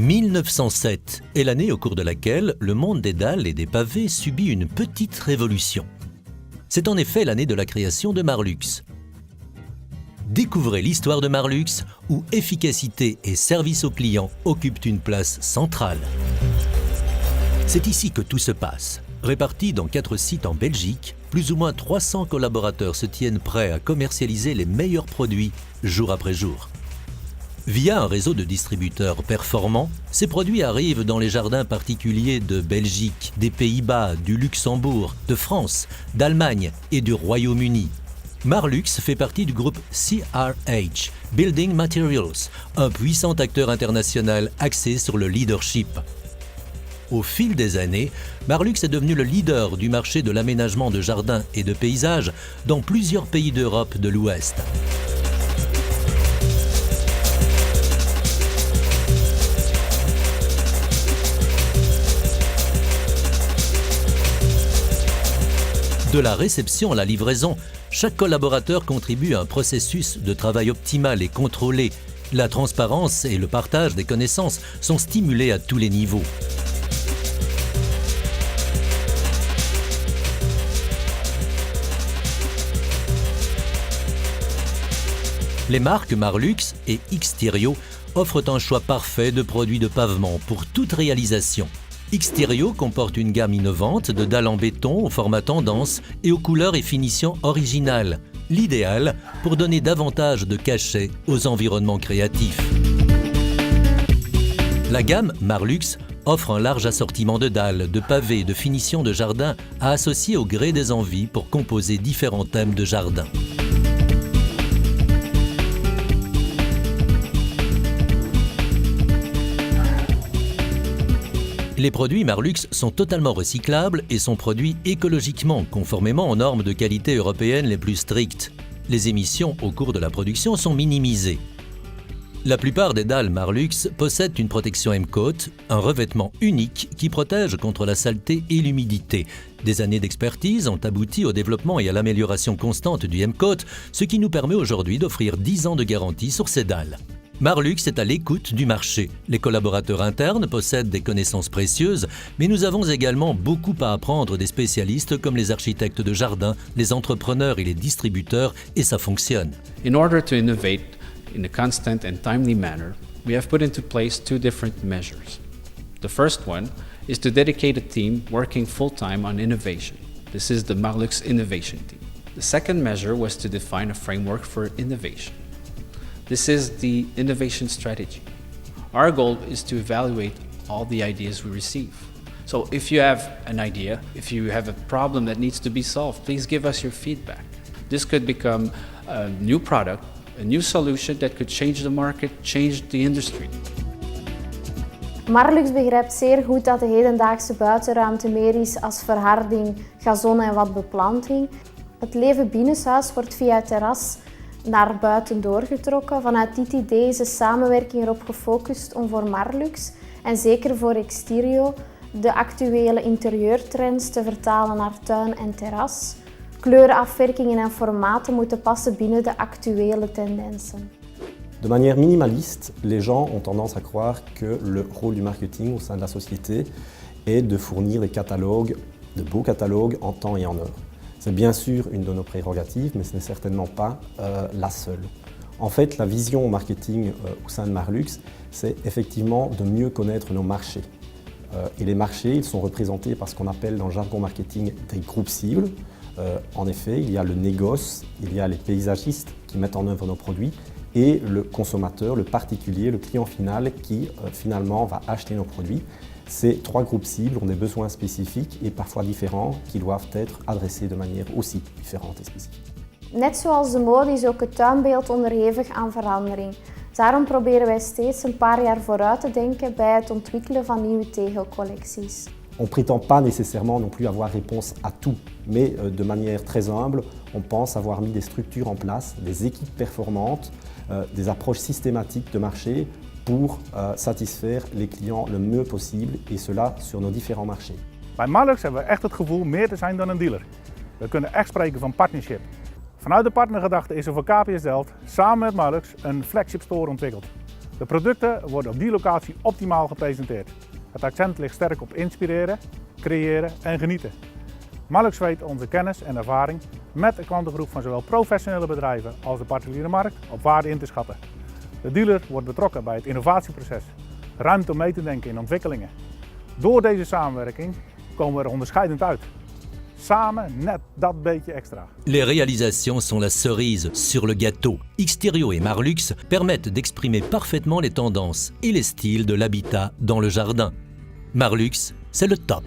1907 est l'année au cours de laquelle le monde des dalles et des pavés subit une petite révolution. C'est en effet l'année de la création de Marlux. Découvrez l'histoire de Marlux, où efficacité et service aux clients occupent une place centrale. C'est ici que tout se passe. Répartis dans 4 sites en Belgique, plus ou moins 300 collaborateurs se tiennent prêts à commercialiser les meilleurs produits jour après jour. Via un réseau de distributeurs performants, ces produits arrivent dans les jardins particuliers de Belgique, des Pays-Bas, du Luxembourg, de France, d'Allemagne et du Royaume-Uni. Marlux fait partie du groupe CRH, Building Materials, un puissant acteur international axé sur le leadership. Au fil des années, Marlux est devenu le leader du marché de l'aménagement de jardins et de paysages dans plusieurs pays d'Europe de l'Ouest. De la réception à la livraison, chaque collaborateur contribue à un processus de travail optimal et contrôlé. La transparence et le partage des connaissances sont stimulés à tous les niveaux. Les marques Marlux et Xterio offrent un choix parfait de produits de pavement pour toute réalisation. Xterio comporte une gamme innovante de dalles en béton au format tendance et aux couleurs et finitions originales, l'idéal pour donner davantage de cachet aux environnements créatifs. La gamme Marlux offre un large assortiment de dalles, de pavés, de finitions de jardin à associer au gré des envies pour composer différents thèmes de jardin. Les produits Marlux sont totalement recyclables et sont produits écologiquement, conformément aux normes de qualité européennes les plus strictes. Les émissions au cours de la production sont minimisées. La plupart des dalles Marlux possèdent une protection M-Coat, un revêtement unique qui protège contre la saleté et l'humidité. Des années d'expertise ont abouti au développement et à l'amélioration constante du M-Coat, ce qui nous permet aujourd'hui d'offrir 10 ans de garantie sur ces dalles. Marlux est à l'écoute du marché. Les collaborateurs internes possèdent des connaissances précieuses, mais nous avons également beaucoup à apprendre des spécialistes comme les architectes de jardin, les entrepreneurs et les distributeurs, et ça fonctionne. In order to innovate in a constant and timely manner, we have put into place 2 different measures. The first one is to dedicate a team working full-time on innovation. This is the Marlux Innovation Team. The second measure was to define a framework for innovation. This is the innovation strategy. Our goal is to evaluate all the ideas we receive. So if you have an idea, if you have a problem that needs to be solved, please give us your feedback. This could become a new product, a new solution that could change the market, change the industry. Marlux begrijpt zeer goed dat de hedendaagse buitenruimte meer is als verharding, gazon en wat beplanting. Het leven binnenshuis wordt via het terras naar buiten doorgetrokken. Vanuit dit idee is de samenwerking erop gefocust om voor Marlux en zeker voor Xterio de actuele interieurtrends te vertalen naar tuin en terras. Kleurenafwerkingen en formaten moeten passen binnen de actuele tendensen. De manière minimaliste, les gens ont tendance à croire que le rôle du marketing au sein de la société est de fournir des catalogues, de beaux catalogues en temps et en heure. C'est bien sûr une de nos prérogatives, mais ce n'est certainement pas la seule. En fait, la vision marketing au sein de Marlux, c'est effectivement de mieux connaître nos marchés. Et les marchés, ils sont représentés par ce qu'on appelle dans le jargon marketing des groupes cibles. En effet, il y a le négoce, il y a les paysagistes qui mettent en œuvre nos produits et le consommateur, le particulier, le client final qui finalement va acheter nos produits. Ces 3 groupes cibles ont des besoins spécifiques et parfois différents qui doivent être adressés de manière aussi différente et spécifique. Net zoals de mode is ook het tuinbeeld onderhevig aan verandering. Daarom proberen wij steeds een paar jaar vooruit te denken bij het ontwikkelen van nieuwe tegelcollecties. On ne prétend pas nécessairement non plus avoir réponse à tout, mais de manière très humble, on pense avoir mis des structures en place, des équipes performantes, des approches systématiques de marché pour satisfaire les clients le mieux possible et cela sur nos différents marchés. Bij Marlux hebben we echt het gevoel meer te zijn dan een dealer. We kunnen echt spreken van partnership. Vanuit de partnergedachte is er voor KPS Delft samen met Marlux een flagship store ontwikkeld. De producten worden op die locatie optimaal gepresenteerd. Het accent ligt sterk op inspireren, creëren en genieten. Marlux weet onze kennis en ervaring met een klantengroep van zowel professionele bedrijven als de particuliere markt op waarde in te schatten. De dealer wordt betrokken bij het innovatieproces, ruimte om mee te denken in ontwikkelingen. Door deze samenwerking komen we er onderscheidend uit. Samen net dat beetje extra. Les réalisations sont la cerise sur le gâteau. Xterio et Marlux permettent d'exprimer parfaitement les tendances et les styles de l'habitat dans le jardin. Marlux, c'est le top.